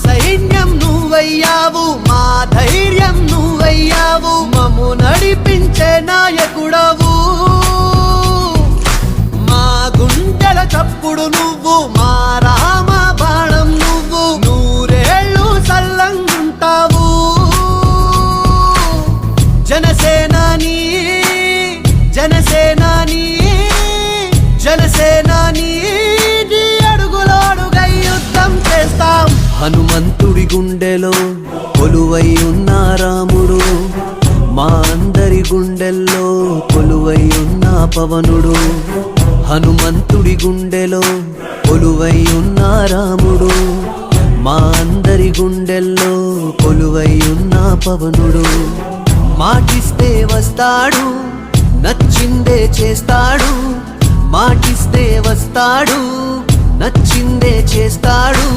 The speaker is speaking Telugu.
సైన్యం నువ్వయ్యావు, మా ధైర్యం నువ్వయ్యావు, మమ్ము నడిపించే నాయకుడవు. మా గుండెల చప్పుడు నువ్వు, మా రామ బాణం నువ్వు, నూరేళ్ళు సల్లంగుంటావు. జనసేనాని జనసేనాని జనసేనాని నీ అడుగులోడుగై యుద్ధం చేస్తాం. హనుమంతుడి గుండెలో కొలువై ఉన్న రాముడు, మా అందరి గుండెల్లో కొలువై ఉన్న పవనుడు. హనుమంతుడి గుండెలో కొలువై ఉన్న రాముడు, మా అందరి గుండెల్లో కొలువై ఉన్న పవనుడు. మాటిస్తే వస్తాడు, నచ్చిందే చేస్తాడు. మాటిస్తే వస్తాడు, నచ్చిందే చేస్తాడు.